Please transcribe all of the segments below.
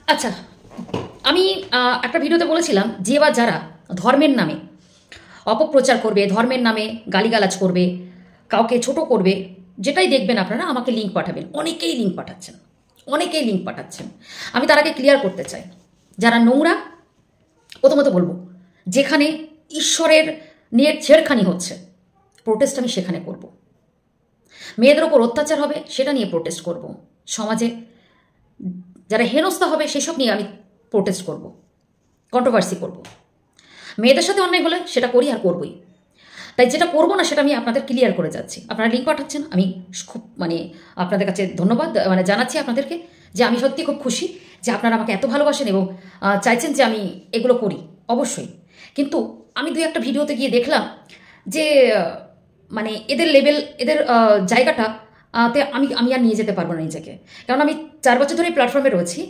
আচ্ছা, আমি একটা ভিডিওতে বলেছিলাম যে বা যারা ধর্মের নামে অপপ্রচার করবে, ধর্মের নামে গালিগালাজ করবে, কাউকে ছোট করবে, যেটাই দেখবেন আপনারা আমাকে লিঙ্ক পাঠাবেন। অনেকেই লিঙ্ক পাঠাচ্ছেন, অনেকেই লিঙ্ক পাঠাচ্ছেন। আমি তার আগে ক্লিয়ার করতে চাই, যারা নোংরা, প্রথমত বলবো, যেখানে ঈশ্বরের নিয়ে ছেড়খানি হচ্ছে, প্রোটেস্ট আমি সেখানে করব। মেয়েদের ওপর অত্যাচার হবে সেটা নিয়ে প্রোটেস্ট করব। সমাজে যারা হেনস্থা হবে সেসব নিয়ে আমি প্রোটেস্ট করব, কন্ট্রোভার্সি করব। মেয়েদের সাথে অন্যায় হলে সেটা করি আর করবই। তাই যেটা করবো না সেটা আমি আপনাদের ক্লিয়ার করে যাচ্ছি। আপনারা লিঙ্ক পাঠাচ্ছেন, আমি খুব আপনাদের কাছে ধন্যবাদ জানাচ্ছি আপনাদেরকে, যে আমি সত্যি খুব খুশি যে আপনারা আমাকে এত ভালোবাসেন এবং চাইছেন যে আমি এগুলো করি। অবশ্যই, কিন্তু আমি দুই একটা ভিডিওতে গিয়ে দেখলাম যে এদের লেভেল, এদের জায়গাটা তে আমি আমি আর নিয়ে যেতে পারবো না নিজেকে। কারণ আমি 4 বছর ধরে এই প্ল্যাটফর্মে রয়েছি।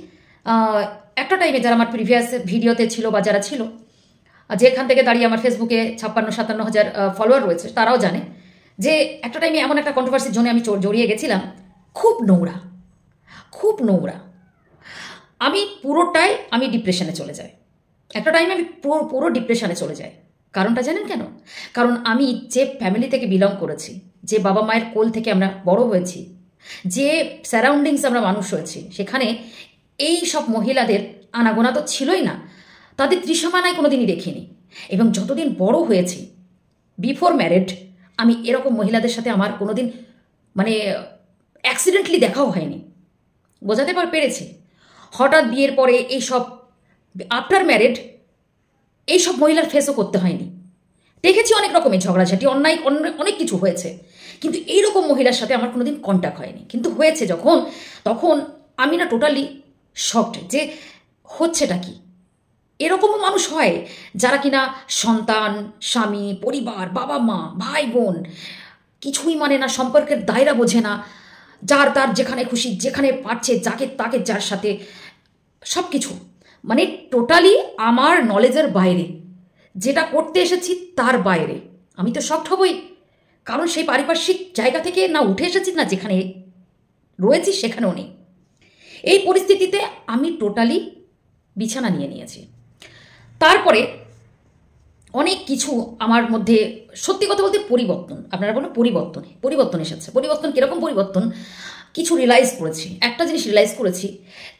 একটা টাইমে যারা আমার প্রিভিয়াস ভিডিওতে ছিল বা যারা ছিল, যেখান থেকে দাঁড়িয়ে আমার ফেসবুকে 56-57 হাজার ফলোয়ার রয়েছে, তারাও জানে যে একটা টাইমে এমন একটা কন্ট্রোভার্সির জন্য আমি জড়িয়ে গেছিলাম। খুব নোংরা, খুব নোংরা। আমি পুরোটাই ডিপ্রেশনে চলে যাই। একটা টাইমে আমি পুরো ডিপ্রেশনে চলে যাই। কারণটা জানেন কেন? কারণ আমি যে ফ্যামিলি থেকে বিলং করেছি, যে বাবা মায়ের কোল থেকে আমরা বড় হয়েছি, যে সারাউন্ডিংস আমরা মানুষ হয়েছি, সেখানে এই সব মহিলাদের আনাগোনা তো ছিলই না। তাদের ত্রিসীমানায় কোনোদিনই দেখিনি। এবং যতদিন বড় হয়েছি, বিফোর ম্যারেড, আমি এরকম মহিলাদের সাথে আমার কোনোদিন অ্যাক্সিডেন্টলি দেখাও হয়নি। বোঝাতে পেরেছি? হঠাৎ বিয়ের পরে এইসব, আফটার ম্যারেড এইসব মহিলার ফেসও করতে হয়নি। দেখেছি অনেক রকমের ঝগড়াঝাটি, অন্যায় অনেক কিছু হয়েছে, কিন্তু এইরকম মহিলার সাথে আমার কোনোদিন কন্ট্যাক্ট হয়নি। কিন্তু হয়েছে যখন, তখন আমি না টোটালি শকড যে হচ্ছেটা কি। এরকমও মানুষ হয় যারা কিনা সন্তান, স্বামী, পরিবার, বাবা মা, ভাই বোন কিছুই মানে না, সম্পর্কের দায়রা বোঝে না, যার তার যেখানে খুশি যেখানে পারছে যাকে তাকে যার সাথে সব কিছু, টোটালি আমার নলেজের বাইরে, যেটা করতে এসেছি তার বাইরে। আমি তো শকড হবই, কারণ সেই পারিপার্শ্বিক জায়গা থেকে না উঠে এসেছি, না যেখানে রয়েছি সেখানেও নেই। এই পরিস্থিতিতে আমি টোটালি বিছানা নিয়ে নিয়েছি। তারপরে অনেক কিছু আমার মধ্যে, সত্যি কথা বলতে, পরিবর্তন, আপনারা বলুন পরিবর্তন এসেছে। পরিবর্তন কীরকম পরিবর্তন? কিছু রিয়েলাইজ করেছি, একটা জিনিস রিয়েলাইজ করেছি,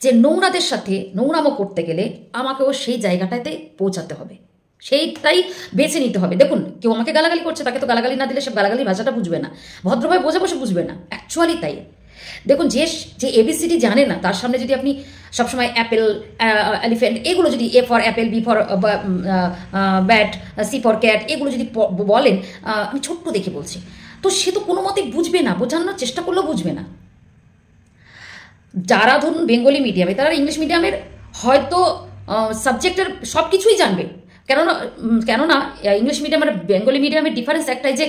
যে নোংরাদের সাথে নোংরামো করতে গেলে আমাকেও সেই জায়গাটাতে পৌঁছাতে হবে, সেইটাই বেছে নিতে হবে। দেখুন, কেউ আমাকে গালাগালি করছে, তাকে তো গালাগালি না দিলে সে গালাগালি ভাষাটা বুঝবে না, ভদ্রভাবে বোঝাবো সে বুঝবে না। অ্যাকচুয়ালি তাই। দেখুন, যে এবিসিডি জানে না, তার সামনে যদি আপনি সবসময় অ্যাপেল, এলিফেন্ট, এগুলো যদি, A for apple, B for bat, C for cat, এগুলো যদি বলেন, আমি ছোট্ট দেখে বলছি, তো সে তো কোনো মতেই বুঝবে না, বোঝানোর চেষ্টা করলেও বুঝবে না। যারা ধরুন বেঙ্গলি মিডিয়ামে, তারা ইংলিশ মিডিয়ামের হয়তো সাবজেক্টের সব কিছুই জানবে। কেননা ইংলিশ মিডিয়াম আর বেঙ্গলি মিডিয়ামের ডিফারেন্স একটাই, যে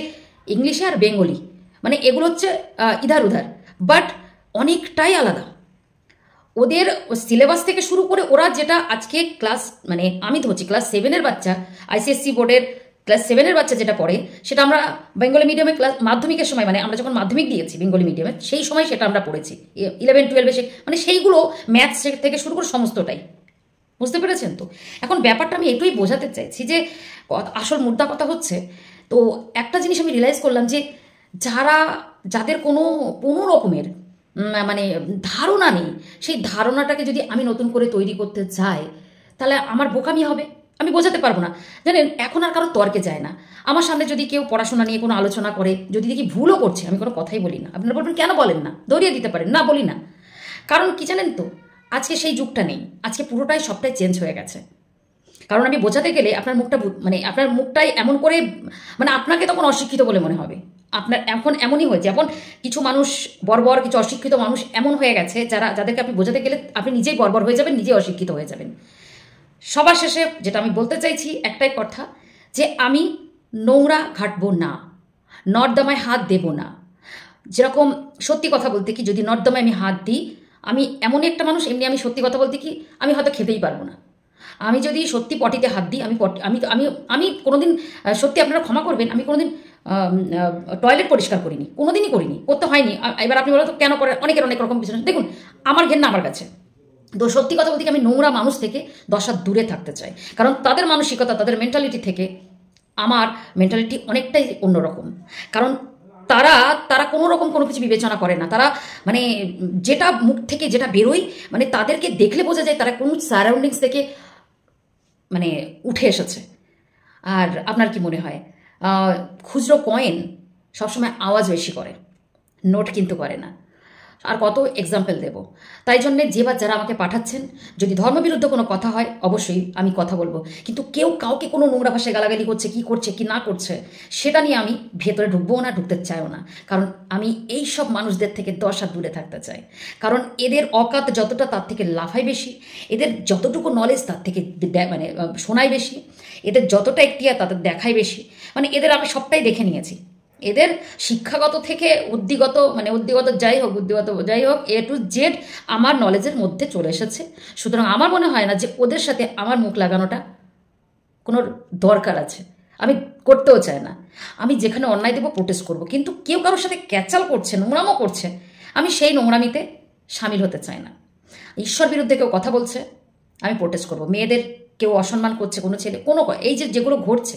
ইংলিশে আর বেঙ্গলি এগুলো হচ্ছে ইধার উধার, বাট অনেকটাই আলাদা। ওদের সিলেবাস থেকে শুরু করে ওরা যেটা আজকে ক্লাস, আমি তো হচ্ছি ক্লাস 7-এর বাচ্চা, আইসিএসসি বোর্ডের ক্লাস 7-এর বাচ্চা যেটা পড়ে, সেটা আমরা বেঙ্গলি মিডিয়ামে মাধ্যমিকের সময়, আমরা যখন মাধ্যমিক দিয়েছি বেঙ্গলি মিডিয়ামে, সেই সময় সেটা আমরা পড়েছি। 11-12 সেইগুলো ম্যাথস থেকে শুরু করে সমস্তটাই। বুঝতে পেরেছেন তো? এখন ব্যাপারটা আমি এটাই বোঝাতে চাইছি, যে আসল মুদ্রা কথা হচ্ছে, তো একটা জিনিস আমি রিয়েলাইজ করলাম, যে যাদের কোনো রকমের ধারণা নেই, সেই ধারণাটাকে যদি আমি নতুন করে তৈরি করতে যাই, তাহলে আমার বোকামি হবে, আমি বোঝাতে পারবো না। জানেন, এখন আর কারো তর্কে যায় না। আমার সামনে যদি কেউ পড়াশোনা নিয়ে কোনো আলোচনা করে, যদি দেখি ভুলও করছে, আমি কোনো কথাই বলি না। আপনারা বলবেন কেন বলেন না, ধরিয়ে দিতে পারেন, না বলি না। কারণ কি জানেন তো, আজকে সেই যুগটা নেই, আজকে পুরোটাই সবটাই চেঞ্জ হয়ে গেছে। কারণ আমি বোঝাতে গেলে আপনার মুখটা আপনার মুখটাই এমন করে, আপনাকে তখন অশিক্ষিত বলে মনে হবে। আপনার এখন এমনই হয়েছে, এখন কিছু মানুষ বর্বর, কিছু অশিক্ষিত মানুষ এমন হয়ে গেছে, যাদেরকে আপনি বোঝাতে গেলে আপনি নিজেই বর্বর হয়ে যাবেন, নিজেই অশিক্ষিত হয়ে যাবেন। সবার শেষে যেটা আমি বলতে চাইছি একটাই কথা, যে আমি নোংরা ঘাটবো না, নর্দমায় হাত দেব না। যেরকম সত্যি কথা বলতে কি, যদি নর্দমায় আমি হাত দিই, আমি এমনই একটা মানুষ, এমনি আমি সত্যি কথা বলতে কি, আমি হয়তো খেতেই পারবো না। আমি যদি সত্যি পটিতে হাত দিই, আমি কোনোদিন, সত্যি আপনারা ক্ষমা করবেন, আমি কোনোদিন টয়লেট পরিষ্কার করিনি, কোনোদিনই করিনি, করতে হয়নি। এবার আপনি বলো তো কেন করে, অনেকের অনেক রকম পিছনে। দেখুন, আমার ঘেন্না আমার কাছে, তো সত্যি কথা বলতে কি আমি নোংরা মানুষ থেকে 10 হাত দূরে থাকতে চাই, কারণ তাদের মানসিকতা, তাদের মেন্টালিটি থেকে আমার মেন্টালিটি অনেকটাই অন্যরকম। কারণ তারা তারা কোনো রকম কোনো কিছু বিবেচনা করে না। তারা মানে যেটা মুখ থেকে যেটা বেরোয়, মানে তাদেরকে দেখলে বোঝা যায় তারা কোন সারাউন্ডিংস থেকে মানে উঠে এসেছে। আর আপনার কি মনে হয়, খুচরো কয়েন সবসময় আওয়াজ বেশি করে, নোট কিন্তু করে না। আর কত এক্সাম্পল দেব। তাই জন্যে যে বা যারা আমাকে পাঠাচ্ছেন, যদি ধর্মবিরুদ্ধ কোনো কথা হয় অবশ্যই আমি কথা বলবো, কিন্তু কেউ কাউকে কোনো নোংরা ভাষায় গালাগালি করছে, কি করছে কি না করছে, সেটা নিয়ে আমি ভেতরে ঢুকবো না, ঢুকতে চাইও না। কারণ আমি এই সব মানুষদের থেকে 10 হাত দূরে থাকতে চাই। কারণ এদের অকাত যতটা তার থেকে লাফাই বেশি, এদের যতটুকু নলেজ তার থেকে মানে শোনাই বেশি, এদের যতটা এখতিয়ার তাদের দেখাই বেশি। মানে এদের আমি সবটাই দেখে নিয়েছি। এদের শিক্ষাগত থেকে উদ্দিগত, মানে উদ্দিগত যাই হোক, উদ্দিগত যাই হোক, এ টু জেড আমার নলেজের মধ্যে চলে এসেছে। সুতরাং আমার মনে হয় না যে ওদের সাথে আমার মুখ লাগানোটা কোনো দরকার আছে। আমি করতেও চাই না। আমি যেখানে অন্যায় দেবো প্রোটেস্ট করব, কিন্তু কেউ কারোর সাথে ক্যাচাল করছে, নোংরামো করছে, আমি সেই নোংরামিতে সামিল হতে চাই না। ঈশ্বর বিরুদ্ধে কেউ কথা বলছে, আমি প্রোটেস্ট করব। মেয়েদের কেউ অসম্মান করছে, কোনো ছেলে কোনো, এই যে যেগুলো ঘটছে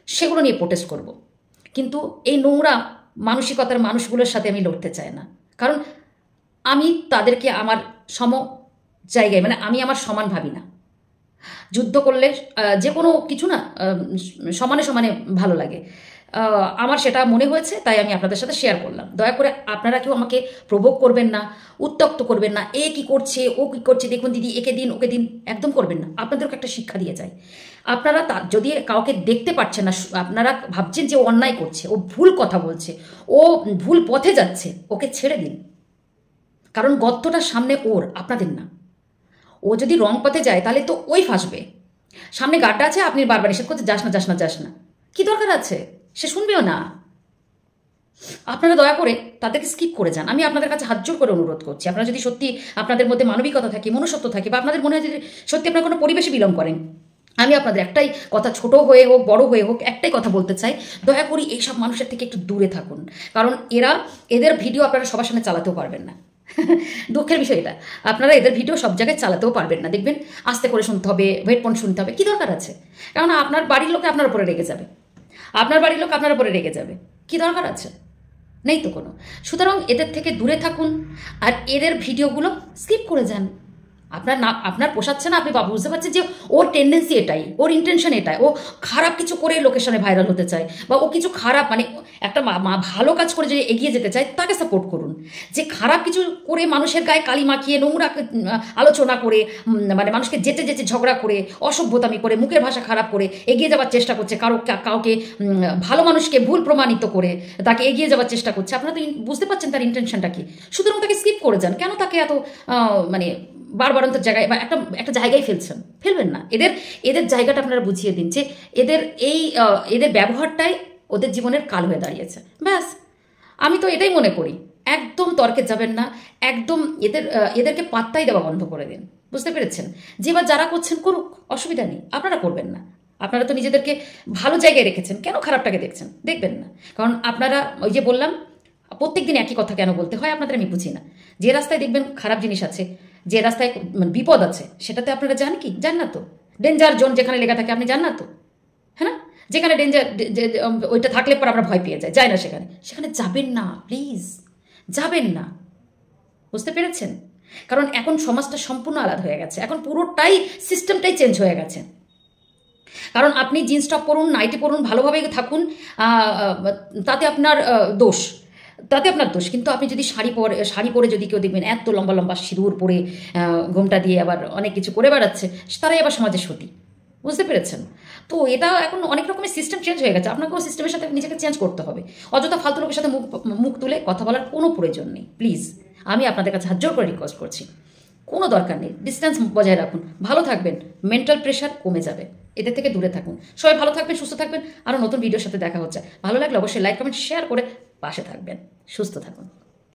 সেগুলো নিয়ে প্রোটেস্ট করব। কিন্তু এই নোংরা মানসিকতার মানুষগুলোর সাথে আমি লড়তে চাই না। কারণ আমি তাদেরকে আমার সম জায়গায়, মানে আমি আমার সমান ভাবি না। যুদ্ধ করলে যে কোনো কিছু না সমানে সমানে ভালো লাগে। আমার সেটা মনে হয়েছে, তাই আমি আপনাদের সাথে শেয়ার করলাম। দয়া করে আপনারা কেউ আমাকে প্রভোগ করবেন না, উত্তক্ত করবেন না। এ কি করছে, ও কি করছে, দেখুন দিদি, একে দিন ওকে দিন, একদম করবেন না। আপনাদেরকে একটা শিক্ষা দিয়ে যায়। আপনারা যদি কাউকে দেখতে পাচ্ছেন না, আপনারা ভাবছেন যে ও অন্যায় করছে, ও ভুল কথা বলছে, ও ভুল পথে যাচ্ছে, ওকে ছেড়ে দিন। কারণ গর্তটা সামনে ওর, আপনাদের না। ও যদি রং পথে যায় তাহলে তো ওই ফাঁসবে। সামনে গাড্ডা আছে, আপনি বারবার নিষেধ করতে যাস না যাস না যাস না, কি দরকার আছে? সে শুনবেও না। আপনারা দয়া করে তাদেরকে স্কিপ করে যান। আমি আপনাদের কাছে হাত জোর করে অনুরোধ করছি, আপনারা যদি সত্যি আপনাদের মধ্যে মানবিকতা থাকে, মনুষ্যত্ব থাকে, বা আপনাদের মনে হয় যদি সত্যি আপনার কোনো পরিবেশে বিলং করেন, আমি আপনাদের একটাই কথা, ছোট হয়ে হোক বড় হয়ে হোক, একটাই কথা বলতে চাই, দয়া করে এইসব মানুষের থেকে একটু দূরে থাকুন। কারণ এদের ভিডিও আপনারা সবার সামনে চালাতেও পারবেন না। দুঃখের বিষয় এটা, আপনারা এদের ভিডিও সব জায়গায় চালাতেও পারবেন না। দেখবেন আস্তে করে শুনতে হবে, হেডফোন শুনতে হবে, কি দরকার আছে? কারণ আপনার বাড়ির লোকে আপনার উপরে রেগে যাবে, আপনার বাড়ির লোক আপনার উপরে রেগে যাবে, কি দরকার আছে? নেই তো কোনো। সুতরাং এদের থেকে দূরে থাকুন, আর এদের ভিডিওগুলো স্কিপ করে যান। আপনার পোষাচ্ছে না, আপনি বুঝতে পারছেন যে ওর টেন্ডেন্সি এটাই, ওর ইন্টেনশন এটাই, ও খারাপ কিছু করে লোকের সামনে ভাইরাল হতে চায়, বা ও কিছু খারাপ, মানে একটা ভালো কাজ করে যদি এগিয়ে যেতে চায় তাকে সাপোর্ট করুন। যে খারাপ কিছু করে মানুষের গায়ে কালি মাখিয়ে নোংরা আলোচনা করে, মানে মানুষকে যেতে যেতে ঝগড়া করে, অসভ্যতামি করে, মুখের ভাষা খারাপ করে এগিয়ে যাওয়ার চেষ্টা করছে, কাউকে ভালো মানুষকে ভুল প্রমাণিত করে তাকে এগিয়ে যাওয়ার চেষ্টা করছে, আপনারা তো বুঝতে পারছেন তার ইন্টেনশনটা কি। সুতরাং তাকে স্কিপ করে যান। কেন তাকে এত মানে বারবারন্তর জায়গায় বা একটা জায়গায় ফেলবেন না। এদের জায়গাটা আপনারা বুঝিয়ে দিন যে এদের ব্যবহারটাই ওদের জীবনের কাল হয়ে দাঁড়িয়েছে। ব্যাস, আমি তো এটাই মনে করি। একদম তর্কে যাবেন না, একদম এদেরকে পাত্তাই দেওয়া বন্ধ করে দিন। বুঝতে পেরেছেন? যে বা যারা করছেন করুক, অসুবিধা নেই, আপনারা করবেন না। আপনারা তো নিজেদেরকে ভালো জায়গায় রেখেছেন, কেন খারাপটাকে দেখবেন না? কারণ আপনারা ওই যে বললাম, প্রত্যেক দিন একই কথা কেন বলতে হয় আপনাদের আমি বুঝি না। যে রাস্তায় দেখবেন খারাপ জিনিস আছে, যে রাস্তায় বিপদ আছে, সেটাতে আপনারা যান কি? যান না তো। ডেঞ্জার জোন যেখানে লেখা থাকে আপনি যান না তো, হ্যাঁ না? যেখানে ডেঞ্জার ওইটা থাকলে পর আমরা ভয় পেয়ে যাই না, সেখানে যাবেন না, প্লিজ যাবেন না। বুঝতে পেরেছেন? কারণ এখন সমাজটা সম্পূর্ণ আলাদা হয়ে গেছে, এখন পুরোটাই সিস্টেমটাই চেঞ্জ হয়ে গেছে। কারণ আপনি জিন্স টপ পরুন, নাইটি পরুন, ভালোভাবে থাকুন, তাতে আপনার দোষ, কিন্তু আপনি যদি শাড়ি পরে যদি কেউ দেখবেন এত লম্বা লম্বা সিঁদুর পরে ঘোমটা দিয়ে আবার অনেক কিছু করে বেড়াচ্ছে, তারাই আবার সমাজের সতী। বুঝতে পেরেছেন? তো এটা এখন অনেক রকমের সিস্টেম চেঞ্জ হয়ে গেছে, আপনাকেও সিস্টেমের সাথে নিজেকে চেঞ্জ করতে হবে। অযথা ফালতু লোকের সাথে মুখ তুলে কথা বলার কোনো প্রয়োজন নেই। প্লিজ, আমি আপনাদের কাছে হাত জোর করে রিকোয়েস্ট করছি, কোনো দরকার নেই। ডিস্টেন্স বজায় রাখুন, ভালো থাকবেন, মেন্টাল প্রেশার কমে যাবে, এদের থেকে দূরে থাকুন। সবাই ভালো থাকবেন, সুস্থ থাকবেন। আরও নতুন ভিডিওর সাথে দেখা হচ্ছে। ভালো লাগলে অবশ্যই লাইক, কমেন্ট, শেয়ার করে পাশে থাকবেন। সুস্থ থাকুন।